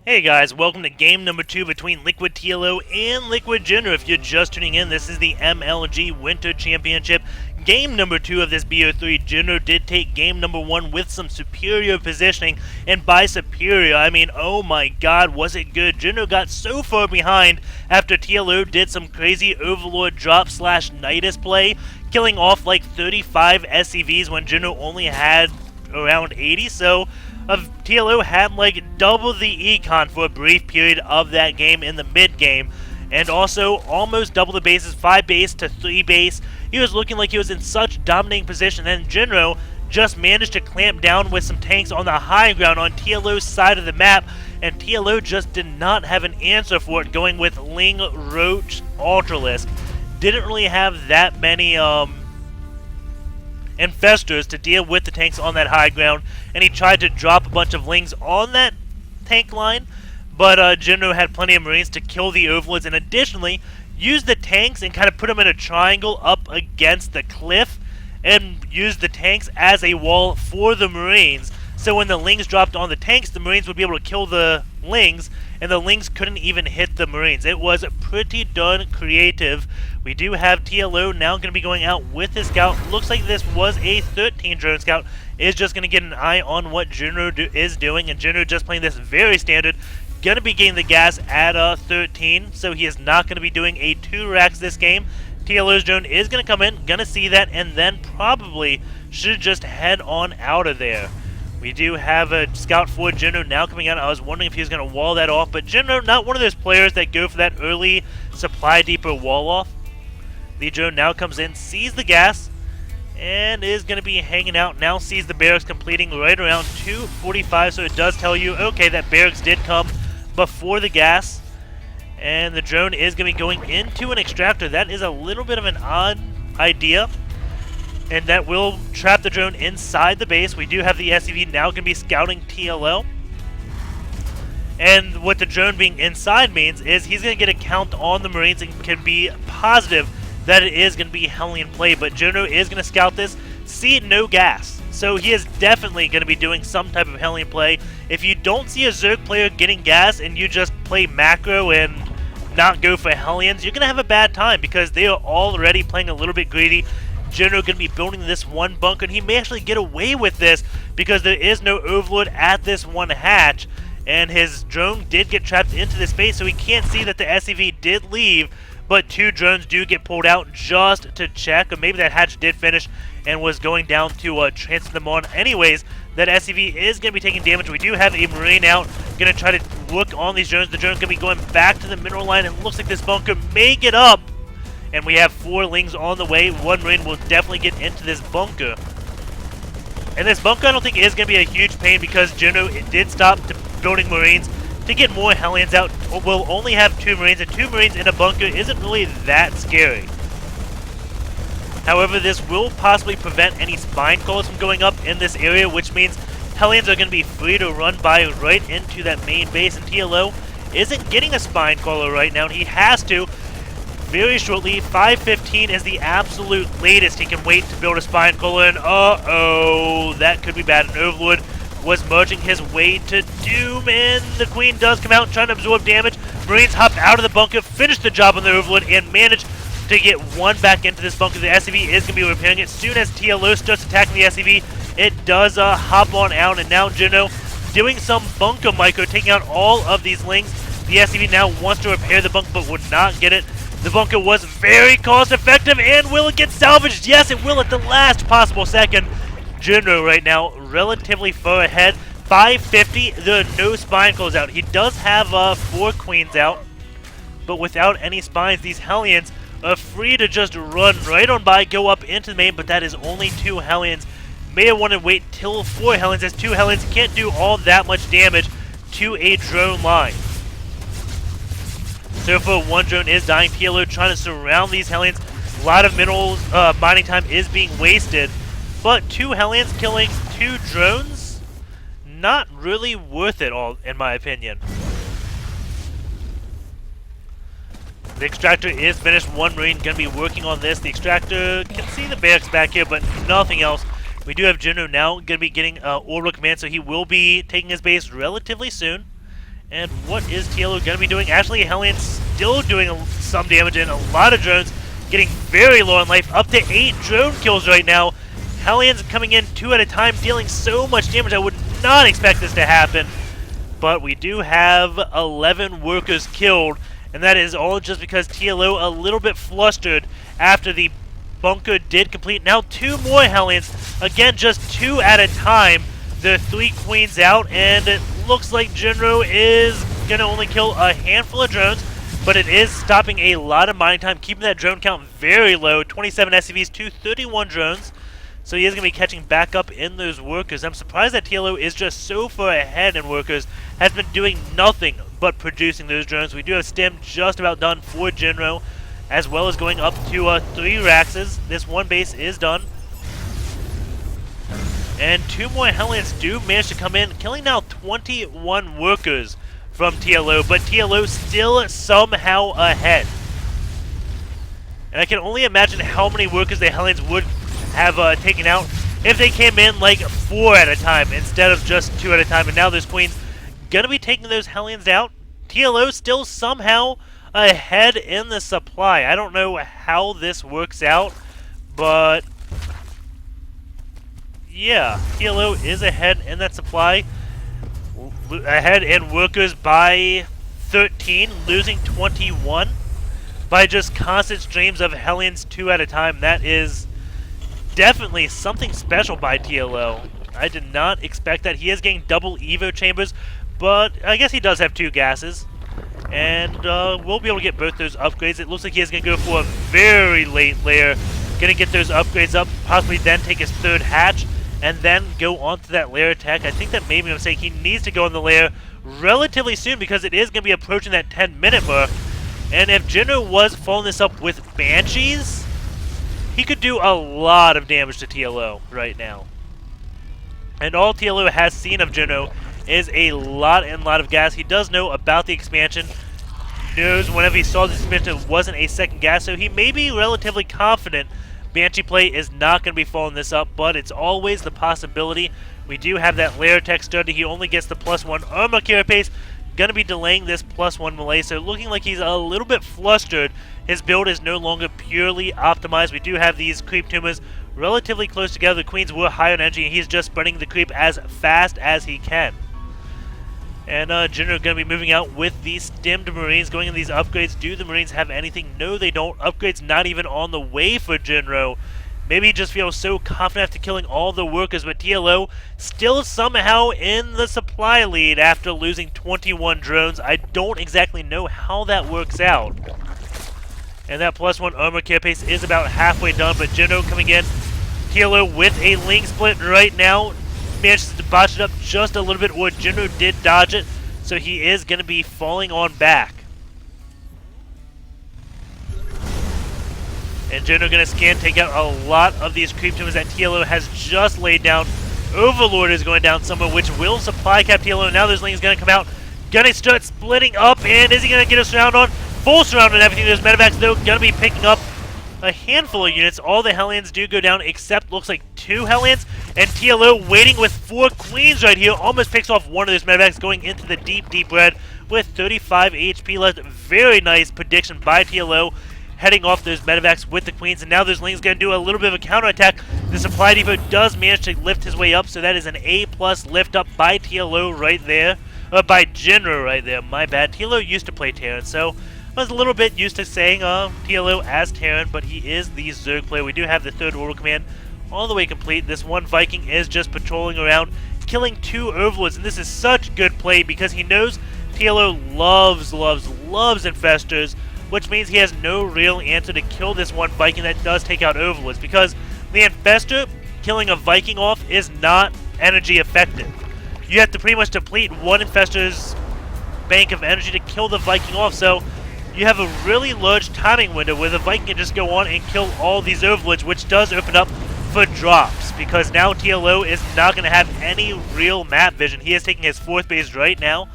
Hey guys, welcome to game number 2 between Liquid TLO and Liquid Jinro. If you're just tuning in, this is the MLG Winter Championship. Game number 2 of this BO3. Jinro did take game number 1 with some superior positioning, and by superior, I mean, oh my god, was it good. Jinro got so far behind after TLO did some crazy Overlord drop slash Nidus play, killing off like 35 SCVs when Jinro only had around 80, so TLO had like double the econ for a brief period of that game in the mid game, and also almost double the bases, 5 base to 3 base. He was looking like he was in such dominating position, and Jinro just managed to clamp down with some tanks on the high ground on TLO's side of the map, and TLO just did not have an answer for it, going with Ling, Roach, Ultralisk. Didn't really have that many infestors to deal with the tanks on that high ground, and he tried to drop a bunch of Lings on that tank line, but Jinro had plenty of Marines to kill the Overlords, and additionally used the tanks and kind of put them in a triangle up against the cliff, and used the tanks as a wall for the Marines. So when the Lings dropped on the tanks, the Marines would be able to kill the Lings, and the Lings couldn't even hit the Marines. It was pretty darn creative. We do have TLO now going to be going out with his scout. Looks like this was a 13 drone scout. Is just going to get an eye on what Jinro is doing, and Jinro just playing this very standard. Going to be getting the gas at 13, so he is not going to be doing a 2 racks this game. TLO's drone is going to come in, going to see that, and then probably should just head on out of there. We do have a scout for Jinro now coming out. I was wondering if he was going to wall that off, but Jinro, not one of those players that go for that early supply depot wall off. The drone now comes in, sees the gas, and is going to be hanging out. Now sees the barracks completing right around 2:45, so it does tell you, okay, that barracks did come before the gas. And the drone is going to be going into an extractor. That is a little bit of an odd idea, and that will trap the drone inside the base. We do have the SCV now going to be scouting TLO. And what the drone being inside means is he's going to get a count on the Marines and can be positive that it is going to be Hellion play. But Jinro is going to scout this, see no gas. So he is definitely going to be doing some type of Hellion play. If you don't see a Zerg player getting gas and you just play macro and not go for Hellions, you're going to have a bad time because they are already playing a little bit greedy. Jinro going to be building this one bunker, and he may actually get away with this because there is no Overlord at this one hatch, and his drone did get trapped into this base, so he can't see that the SCV did leave, but 2 drones do get pulled out just to check, or maybe that hatch did finish and was going down to transfer them on. Anyways, that SCV is going to be taking damage. We do have a Marine out, going to try to look on these drones. The drone's going to be going back to the mineral line, and it looks like this bunker may get up. And we have 4 Lings on the way. 1 Marine will definitely get into this bunker. And this bunker I don't think is going to be a huge pain because Jinro did stop building Marines to get more Hellions out. We'll only have 2 Marines, and 2 Marines in a bunker isn't really that scary. However, this will possibly prevent any spine calls from going up in this area, which means Hellions are going to be free to run by right into that main base, and TLO isn't getting a spine caller right now, and he has to. Very shortly, 5:15 is the absolute latest he can wait to build a spine caller, and uh-oh, that could be bad. And Overlord was merging his way to doom, and the Queen does come out trying to absorb damage. Marines hop out of the bunker, finish the job on the Overlord, and manage to get 1 back into this bunker. The SCV is going to be repairing it. As soon as TLO starts attacking the SCV, it does hop on out, and now Jinro doing some bunker micro, taking out all of these Lings. The SCV now wants to repair the bunker, but would not get it. The bunker was very cost-effective, and will it get salvaged? Yes, it will at the last possible second. Jinro right now relatively far ahead. 550, there are no spine calls out. He does have 4 Queens out, but without any spines, these Hellions are free to just run right on by, go up into the main, but that is only 2 Hellions. May have wanted to wait till 4 Hellions, as 2 Hellions can't do all that much damage to a drone line. So far, 1 drone is dying. TLO trying to surround these Hellions. A lot of minerals mining time is being wasted. But 2 Hellions killing 2 drones? Not really worth it all, in my opinion. The extractor is finished. 1 Marine going to be working on this. The extractor can see the barracks back here, but nothing else. We do have Jinro now going to be getting orbital command, so he will be taking his base relatively soon. And what is TLO going to be doing? Actually, Hellions still doing some damage and a lot of drones getting very low on life. Up to 8 drone kills right now. Hellions coming in 2 at a time, dealing so much damage. I would not expect this to happen. But we do have 11 workers killed. And that is all just because TLO a little bit flustered after the bunker did complete. Now 2 more Hellions. Again, just 2 at a time. There are 3 queens out, and it looks like Jinro is going to only kill a handful of drones, but it is stopping a lot of mining time, keeping that drone count very low. 27 SCVs to 31 drones. So he is going to be catching back up in those workers. I'm surprised that TLO is just so far ahead in workers, has been doing nothing but producing those drones. We do have stim just about done for Jinro, as well as going up to 3 Raxes. This one base is done. And 2 more Hellions do manage to come in, killing now 21 workers from TLO, but TLO still somehow ahead. And I can only imagine how many workers the Hellions would have taken out if they came in like 4 at a time instead of just 2 at a time. And now this Queen's going to be taking those Hellions out. TLO still somehow ahead in the supply. I don't know how this works out, but yeah, TLO is ahead in that supply. Ahead in workers by 13, losing 21 by just constant streams of Hellions 2 at a time. That is definitely something special by TLO. I did not expect that. He is getting double Evo chambers, but I guess he does have 2 gases. And we'll be able to get both those upgrades. It looks like he is going to go for a very late layer. Going to get those upgrades up, possibly then take his 3rd hatch, and then go on to that layer attack. I think that made me mistake. He needs to go on the layer relatively soon because it is going to be approaching that 10-minute mark. And if Jinro was following this up with Banshees, he could do a lot of damage to TLO right now. And all TLO has seen of Jinro is a lot of gas. He does know about the expansion. Knows whenever he saw this expansion it wasn't a second gas, so he may be relatively confident Banshee play is not going to be following this up, but it's always the possibility. We do have that layer tech study. He only gets the +1 armor carapace. Going to be delaying this +1 melee, so looking like he's a little bit flustered. His build is no longer purely optimized. We do have these creep tumors relatively close together. The queens were high on energy, and he's just spreading the creep as fast as he can. And Jinro going to be moving out with these stimmed Marines, going in these upgrades. Do the Marines have anything? No, they don't. Upgrades not even on the way for Jinro. Maybe he just feels so confident after killing all the workers, but TLO still somehow in the supply lead after losing 21 drones. I don't exactly know how that works out. And that +1 armor carapace is about halfway done, but Jinro coming in. TLO with a Ling split right now. Manages to botch it up just a little bit, or Jinro did dodge it, so he is going to be falling on back. And Jinro going to scan, take out a lot of these creep tumors that TLO has just laid down. Overlord is going down somewhere, which will supply cap TLO. Now this Ling's going to come out, going to start splitting up, and is he going to get a surround on? Full surround on everything. Those medevacs, though, going to be picking up a handful of units. All the Hellions do go down, except looks like 2 Hellions. And TLO waiting with 4 queens right here. Almost picks off one of those medevacs, going into the deep red with 35 HP left. Very nice prediction by TLO, heading off those medevacs with the queens. And now those Ling's going to do a little bit of a counterattack. The supply depot does manage to lift his way up, so that is an A+ lift up by TLO right there. By Jinro right there, my bad. TLO used to play Terran, so I was a little bit used to saying TLO as Terran, but he is the Zerg player. We do have the 3rd orbital command all the way complete. This one Viking is just patrolling around, killing 2 Overlords, and this is such good play because he knows TLO loves Infestors, which means he has no real answer to kill this one Viking that does take out Overlords, because the Infestor killing a Viking off is not energy effective. You have to pretty much deplete one Infestor's bank of energy to kill the Viking off, so you have a really large timing window where the Viking can just go on and kill all these Overlords, which does open up for drops, because now TLO is not going to have any real map vision. He is taking his 4th base right now,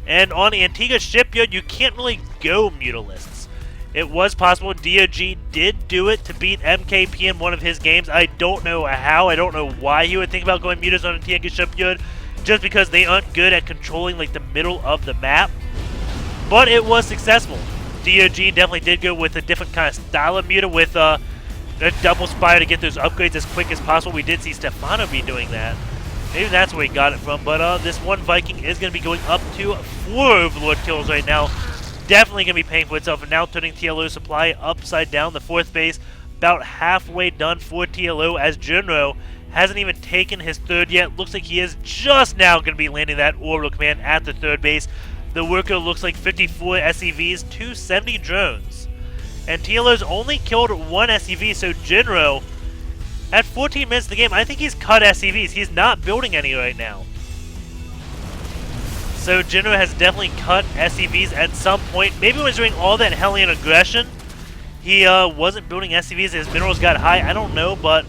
and on Antiga Shipyard, you can't really go Mutalisks. It was possible. DOG did do it to beat MKP in one of his games. I don't know how. I don't know why he would think about going Mutas on Antiga Shipyard. just because they aren't good at controlling like the middle of the map. But it was successful. DOG definitely did go with a different kind of style of muta with a double spire to get those upgrades as quick as possible. We did see Stefano be doing that. Maybe that's where he got it from. But this one Viking is going to be going up to 4 Overlord kills right now. Definitely going to be paying for itself. And now turning TLO supply upside down. The 4th base about halfway done for TLO as Jinro hasn't even taken his 3rd yet. Looks like he is just now going to be landing that orbital command at the 3rd base. The worker looks like 54 SCVs, 270 drones. And TLO's only killed 1 SCV, so Jinro, at 14 minutes of the game, I think he's cut SCVs. He's not building any right now. So Jinro has definitely cut SCVs at some point. Maybe when he's doing all that Hellion aggression, he wasn't building SCVs. His minerals got high. I don't know, but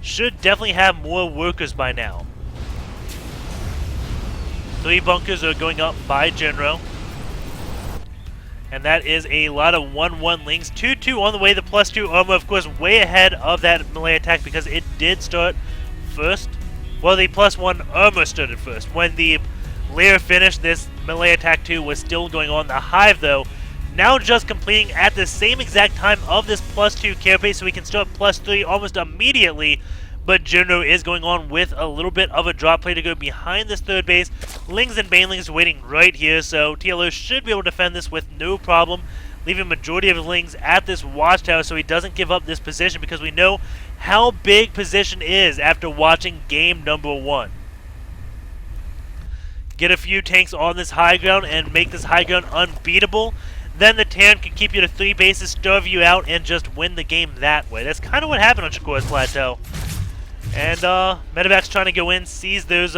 should definitely have more workers by now. 3 bunkers are going up by Jinro. And that is a lot of 1-1 lings. 2-2 on the way. The +2 armor, of course, way ahead of that melee attack because it did start first. Well, the +1 armor started first. When the layer finished, this melee attack 2 was still going on. The hive, though, now just completing at the same exact time of this +2 care base, so we can start +3 almost immediately. But Jinro is going on with a little bit of a drop play to go behind this 3rd base. Lings and Banelings waiting right here, so TLO should be able to defend this with no problem, leaving majority of his Lings at this watchtower so he doesn't give up this position, because we know how big position is after watching game number 1. Get a few tanks on this high ground and make this high ground unbeatable. Then the Terran can keep you to 3 bases, starve you out, and just win the game that way. That's kind of what happened on Shakur's Plateau. And Medevac's trying to go in, sees those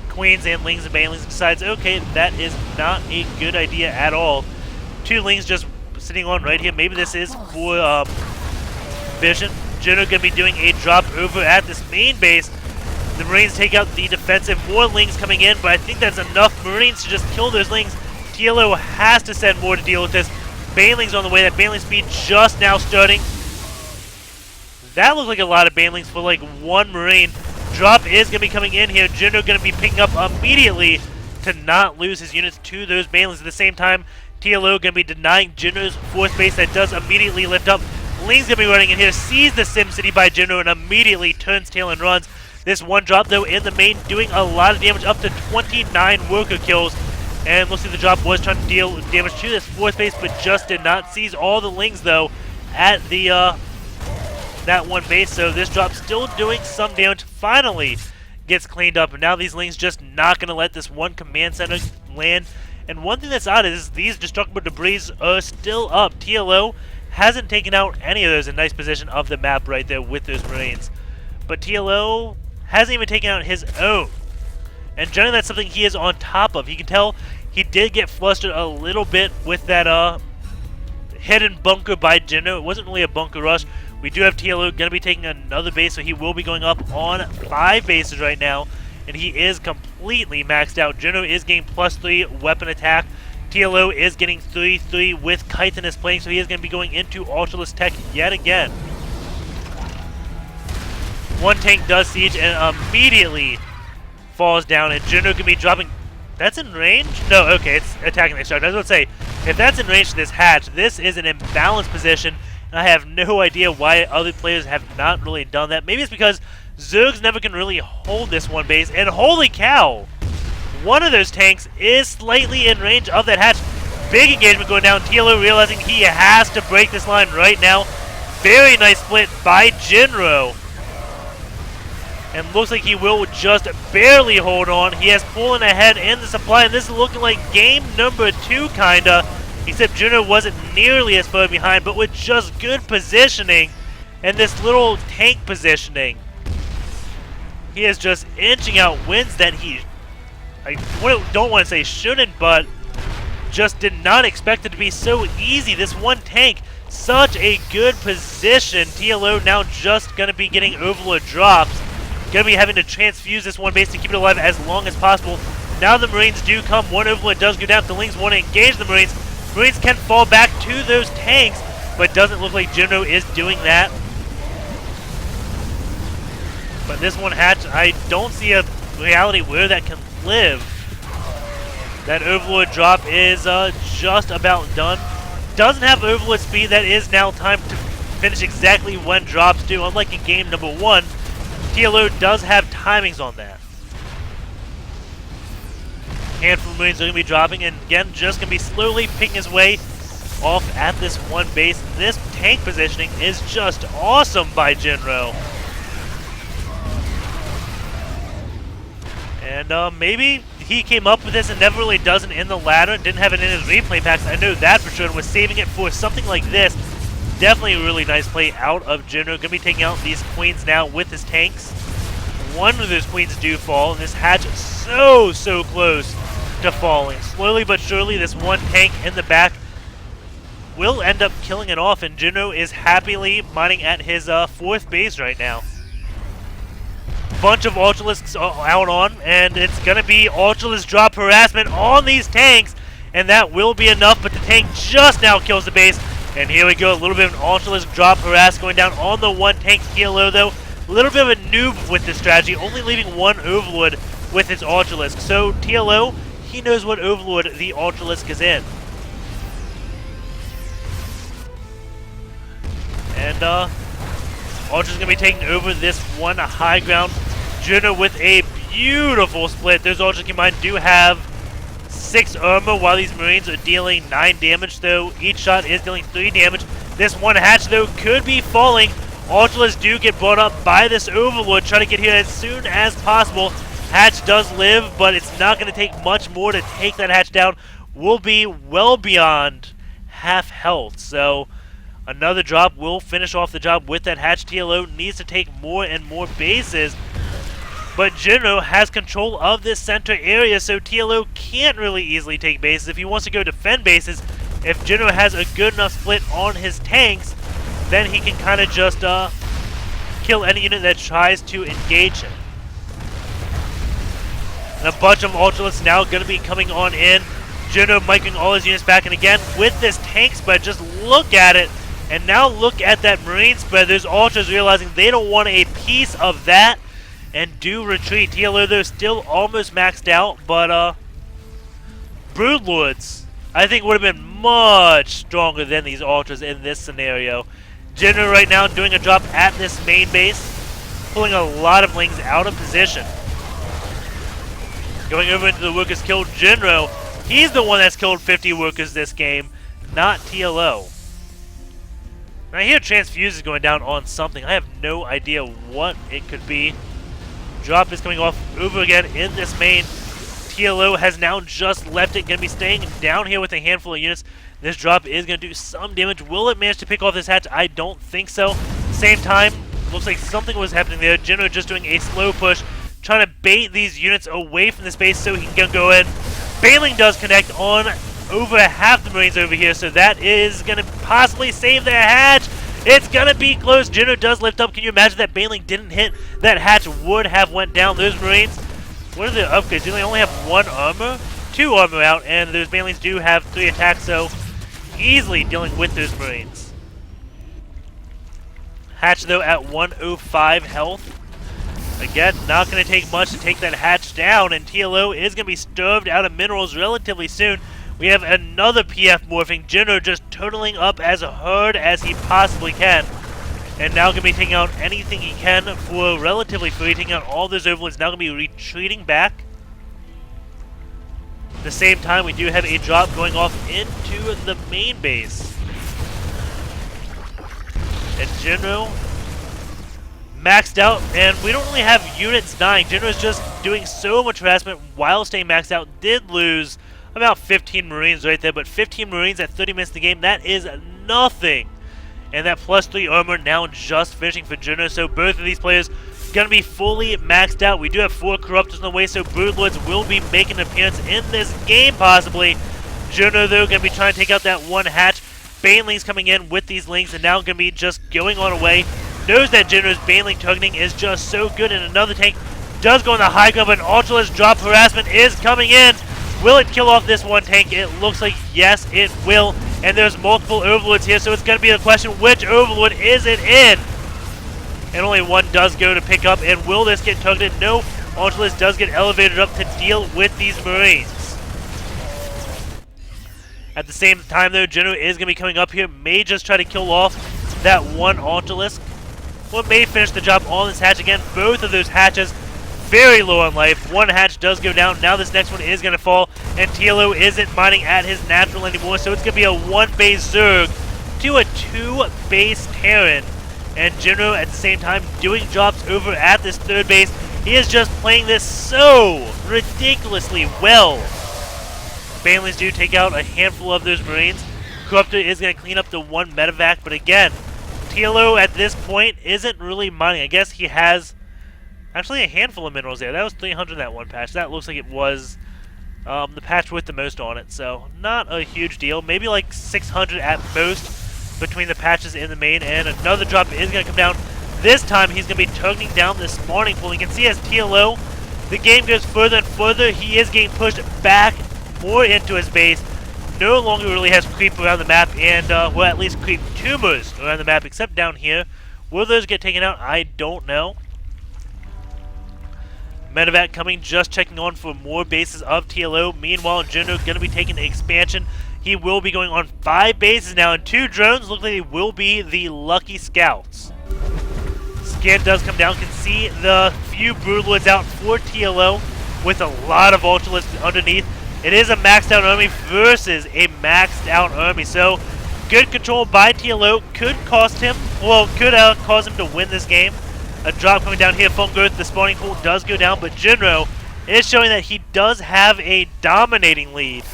Queens and Lings and Banelings, decides, okay, that is not a good idea at all. 2 Lings just sitting on right here. Maybe this is for vision. Jinro going to be doing a drop over at this main base. The Marines take out the defensive. More Lings coming in, but I think that's enough Marines to just kill those Lings. TLO has to send more to deal with this. Banelings on the way. That Baneling speed just now starting. That looks like a lot of Banelings for like 1 Marine. Drop is going to be coming in here. Jinro going to be picking up immediately to not lose his units to those Banelings. At the same time, TLO going to be denying Jinro's 4th base. That does immediately lift up. Ling's going to be running in here, sees the Sim City by Jinro, and immediately turns tail and runs. This one drop, though, in the main, doing a lot of damage, up to 29 worker kills. And looks like the drop was trying to deal damage to this 4th base, but just did not. Sees all the Lings, though, at the that 1 base. So this drop still doing some damage. Finally gets cleaned up, and now these Lings just not going to let this 1 command center land. And one thing that's odd is these destructible debris are still up. TLO hasn't taken out any of those in nice position of the map right there with those Marines. But TLO hasn't even taken out his own. And generally that's something he is on top of. You can tell he did get flustered a little bit with that hidden bunker by Jinro. It wasn't really a bunker rush. We do have TLO going to be taking another base, so he will be going up on 5 bases right now. And he is completely maxed out. Jinro is getting +3 weapon attack. TLO is getting 3-3 with Chitinous playing, so he is going to be going into Ultraless Tech yet again. 1 tank does siege and immediately falls down, and Jinro can be dropping. That's in range? No, okay, it's attacking the start. I was going to say, if that's in range to this hatch, this is an imbalanced position, and I have no idea why other players have not really done that. Maybe it's because Zergs never can really hold this 1 base, and holy cow! One of those tanks is slightly in range of that hatch. Big engagement going down. TLO realizing he has to break this line right now. Very nice split by Jinro. And looks like he will just barely hold on. He has pulling ahead in the supply, and this is looking like game number 2, kinda. Except Jinro wasn't nearly as far behind, but with just good positioning and this little tank positioning, he is just inching out wins that he, I don't want to say shouldn't, but just did not expect it to be so easy. This 1 tank, such a good position. TLO now just going to be getting Overlord drops. Going to be having to transfuse this 1 base to keep it alive as long as possible. Now the Marines do come. 1 Overlord does go down. The Lings want to engage the Marines. Marines can fall back to those tanks, but doesn't look like Jinro is doing that. But this 1 hatch, I don't see a reality where that can live. That Overlord drop is just about done. Doesn't have Overlord speed. That is now time to finish exactly when drops do. Unlike in game number 1, TLO does have timings on that. Handful of Marines are going to be dropping, and again, just going to be slowly picking his way off at this one base. This tank positioning is just awesome by Jinro. And maybe he came up with this and never really does it in the ladder, didn't have it in his replay packs. I know that for sure, and was saving it for something like this. Definitely a really nice play out of Jinro. Going to be taking out these queens now with his tanks. One of those queens do fall, and this hatch is so close to falling. Slowly but surely, this one tank in the back will end up killing it off, and Jinro is happily mining at his 4th base right now. Bunch of Ultralisks out on, and it's going to be Ultralisk drop harassment on these tanks, and that will be enough, but the tank just now kills the base. And here we go, a little bit of an Ultralisk drop harass going down on the one tank TLO though. A little bit of a noob with this strategy, only leaving one Overlord with his Ultralisk. So TLO, he knows what Overlord the Ultralisk is in. And Ultra's going to be taking over this one high ground. Jinro with a beautiful split. Those Ultras combined do have 6 armor, while these Marines are dealing 9 damage, though each shot is dealing 3 damage. This one hatch, though, could be falling. Ultralists do get brought up by this Overlord, trying to get here as soon as possible. Hatch does live, but it's not going to take much more to take that hatch down. Will be well beyond half health, so another drop will finish off the job with that hatch. TLO needs to take more and more bases, but Jinro has control of this center area, so TLO can't really easily take bases. If he wants to go defend bases, if Jinro has a good enough split on his tanks, then he can kind of just kill any unit that tries to engage him. And a bunch of Ultralisks now going to be coming on in. Jinro micing all his units back, and again, with this tank spread, just look at it. And now look at that Marine spread. Those Ultras realizing they don't want a piece of that and do retreat. TLO, though, still almost maxed out, but Broodlords, I think, would have been much stronger than these Ultras in this scenario. Jinro right now doing a drop at this main base, pulling a lot of Lings out of position. Going over into the workers killed Jinro. He's the one that's killed 50 workers this game, not TLO. I hear Transfuse is going down on something. I have no idea what it could be. Drop is coming off over again in this main. TLO has now just left it. Going to be staying down here with a handful of units. This drop is going to do some damage. Will it manage to pick off this hatch? I don't think so. Same time, looks like something was happening there. Jinro just doing a slow push, trying to bait these units away from the space so he can go in. Baneling does connect on over half the Marines over here, so that is going to possibly save their hatch. It's going to be close. Jinro does lift up. Can you imagine that Baneling didn't hit? That hatch would have went down. Those Marines, what are the upgrades? Do they only have 1 armor? 2 armor out, and those Banelings do have 3 attacks, so easily dealing with those Marines. Hatch, though, at 105 health. Again, not going to take much to take that hatch down, and TLO is going to be starved out of minerals relatively soon. We have another PF morphing. Jinro just turtling up as hard as he possibly can. And now going to be taking out anything he can for relatively free. Taking out all those Overlords. Now going to be retreating back. At the same time, we do have a drop going off into the main base. And Jinro maxed out, and we don't really have units dying. Jinro's just doing so much harassment while staying maxed out. Did lose about 15 Marines right there, but 15 Marines at 30 minutes of the game, that is nothing. And that +3 armor now just finishing for Jinro, so both of these players going to be fully maxed out. We do have 4 Corruptors on the way, so Broodlords will be making an appearance in this game, possibly. Jinro, though, going to be trying to take out that one hatch. Banelings coming in with these Lings, and now going to be just going on away. Knows that Jinro's Baneling targeting is just so good, and another tank does go on the high ground, but an Ultralisk drop harassment is coming in. Will it kill off this one tank? It looks like yes, it will. And there's multiple Overlords here, so it's going to be the question, which Overlord is it in? And only one does go to pick up, and will this get targeted? No. Ultralist does get elevated up to deal with these Marines. At the same time, though, Jinro is going to be coming up here. May just try to kill off that one Ultralisk. Well, may finish the job on this hatch again. Both of those hatches very low on life. One hatch does go down. Now this next one is going to fall. And TLO isn't mining at his natural anymore. So it's going to be a 1-base Zerg to a 2-base Terran. And Jinro at the same time doing jobs over at this 3rd base. He is just playing this so ridiculously well. Banelings do take out a handful of those Marines. Corruptor is going to clean up the 1 medevac, but again, TLO at this point isn't really mining. I guess he has actually a handful of minerals there. That was 300 that one patch. That looks like it was the patch with the most on it, so not a huge deal. Maybe like 600 at most between the patches in the main, and another drop is going to come down. This time he's going to be turning down this spawning pool. You can see as TLO, the game goes further and further. He is getting pushed back more into his base. No longer really has creep around the map, and well, at least creep tumors around the map, except down here. Will those get taken out? I don't know. Medevac coming, just checking on for more bases of TLO. Meanwhile, Jinro going to be taking the expansion. He will be going on 5 bases now, and 2 drones look like they will be the Lucky Scouts. Scan does come down, can see the few Broodlords out for TLO with a lot of Ultralisks underneath. It is a maxed out army versus a maxed out army, so good control by TLO could cost him, well, could cause him to win this game. A drop coming down here from Girth, the spawning pool does go down, but Jinro is showing that he does have a dominating lead.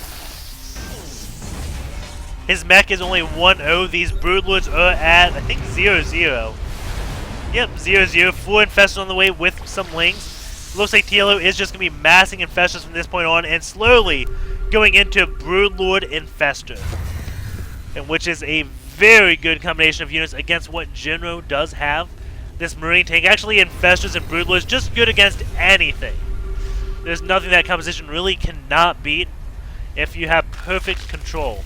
His mech is only 1-0, these Broodlords are at, I think, 0-0. Yep, 0-0, 4 Infestors on the way with some Lings. Looks like TLO is just going to be massing Infestors from this point on and slowly going into Broodlord Infestor. And which is a very good combination of units against what Jinro does have. This Marine tank, actually Infestors and Broodlords, just good against anything. There's nothing that composition really cannot beat if you have perfect control.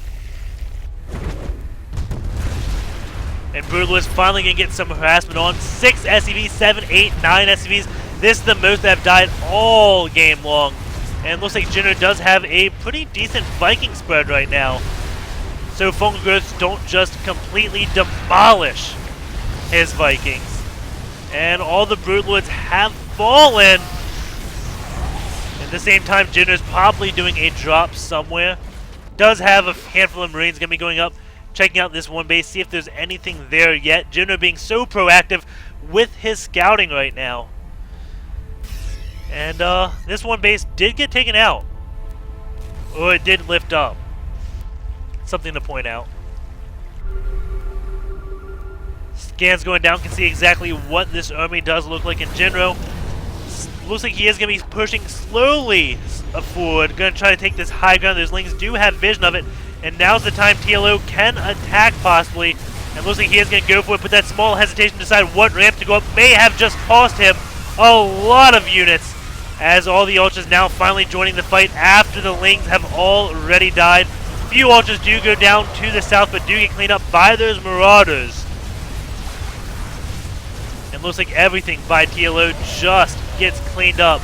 And Broodlords finally going to get some harassment on. 6 SCVs, 7, 8, 9 SCVs. This is the most that have died all game long. And it looks like Jinro does have a pretty decent Viking spread right now. So Fungal Growths don't just completely demolish his Vikings. And all the Broodlords have fallen. At the same time, Jinro's probably doing a drop somewhere. Does have a handful of Marines going to be going up, checking out this 1 base, see if there's anything there yet. Jinro being so proactive with his scouting right now. And this 1 base did get taken out. Or it did lift up. Something to point out. Scans going down, can see exactly what this army does look like. And Jinro looks like he is going to be pushing slowly forward. Going to try to take this high ground. Those Lings do have vision of it. And now's the time TLO can attack possibly. And looks like he is going to go for it. But that small hesitation to decide what ramp to go up may have just cost him a lot of units. As all the Ultras now finally joining the fight after the Lings have already died. Few Ultras do go down to the south, but do get cleaned up by those Marauders. And looks like everything by TLO just gets cleaned up.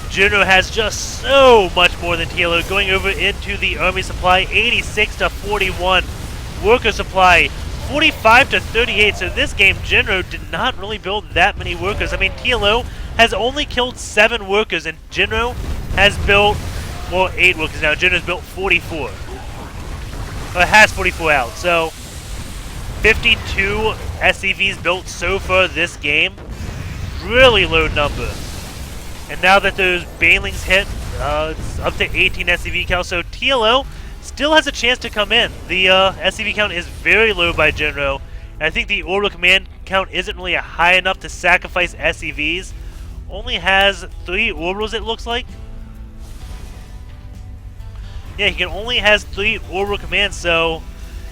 Jinro has just so much more than TLO going over into the army supply, 86 to 41. Worker supply, 45 to 38. So this game, Jinro did not really build that many workers. I mean, TLO has only killed 7 workers, and Jinro has built, well, 8 workers now. Jinro's built 44. Or has 44 out. So 52 SCVs built so far this game. Really low number. And now that those Banelings hit, it's up to 18 SCV count. So TLO still has a chance to come in. The SCV count is very low by Jinro. And I think the orbital command count isn't really high enough to sacrifice SCVs. Only has 3 orbitals, it looks like. Yeah, he only has 3 orbital commands, so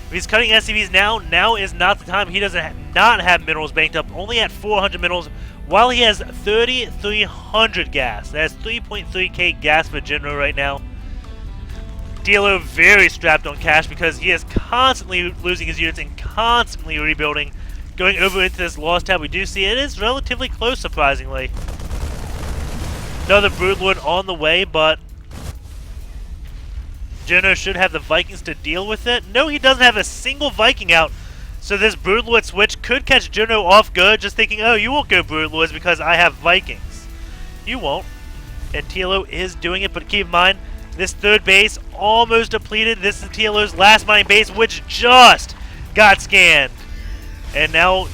if he's cutting SCVs now is not the time. He doesn't not have minerals banked up, only at 400 minerals, while he has 3,300 gas. That's 3.3k gas for Jinro right now. TLO very strapped on cash because he is constantly losing his units and constantly rebuilding. Going over into this lost tab, we do see it is relatively close, surprisingly. Another Broodlord on the way, but Jinro should have the Vikings to deal with it. No, he doesn't have a single Viking out. So this Broodlord switch could catch Jinro off good, just thinking, oh, you won't go Broodlords because I have Vikings. You won't. And TLO is doing it, but keep in mind, this third base almost depleted. This is TLO's last mining base, which just got scanned. And now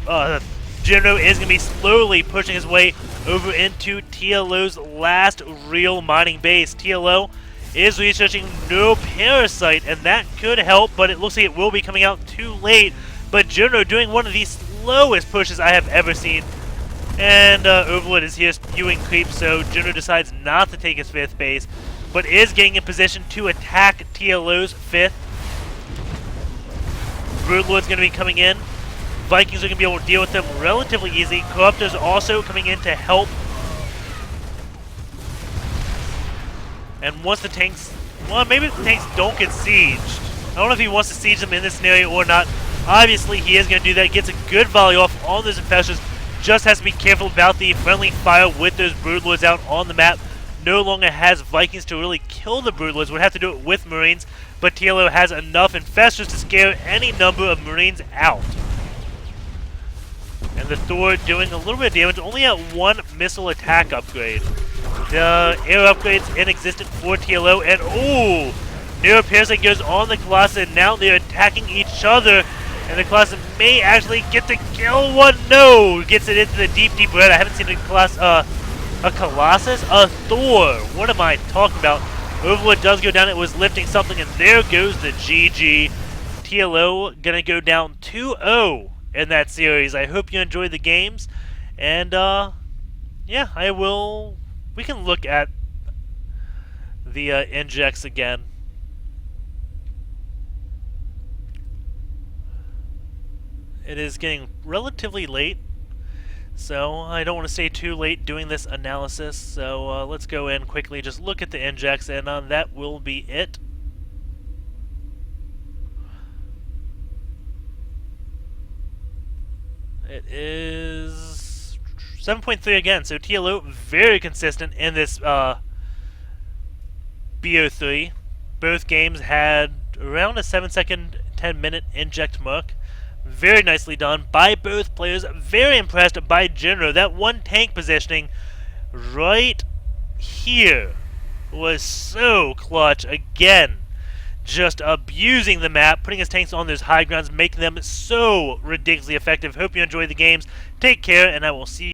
Jinro is going to be slowly pushing his way over into TLO's last real mining base. TLO is researching no parasite, and that could help, but it looks like it will be coming out too late. But Jinro doing one of the slowest pushes I have ever seen. And Overlord is here spewing creeps, so Jinro decides not to take his 5th base, but is getting in position to attack TLO's 5th. Broodlord's going to be coming in. Vikings are going to be able to deal with them relatively easy. Corruptors also coming in to help. And once the tanks... Well, maybe the tanks don't get sieged. I don't know if he wants to siege them in this scenario or not. Obviously, he is going to do that. Gets a good volley off on those infestors. Just has to be careful about the friendly fire with those Broodlords out on the map. No longer has Vikings to really kill the Broodlords. Would have to do it with Marines. But TLO has enough infestors to scare any number of Marines out. And the Thor doing a little bit of damage, only at 1 missile attack upgrade. The air upgrade's inexistent for TLO, and ooh! Neuroparasite goes on the Colossus, and now they're attacking each other, and the Colossus may actually get to kill one. No! Gets it into the deep, deep red. I haven't seen a Colossus, a Thor. What am I talking about? Overlord does go down, it was lifting something, and there goes the GG. TLO gonna go down 2-0. In that series. I hope you enjoyed the games, and yeah, we can look at the injects again. It is getting relatively late, so I don't want to stay too late doing this analysis, so let's go in quickly, just look at the injects, and that will be it. It is 7.3 again, so TLO very consistent in this BO3. Both games had around a 7-second, 10-minute inject mark. Very nicely done by both players. Very impressed by Jinro. That one tank positioning right here was so clutch again. Just abusing the map, putting his tanks on those high grounds, making them so ridiculously effective. Hope you enjoyed the games. Take care, and I will see you.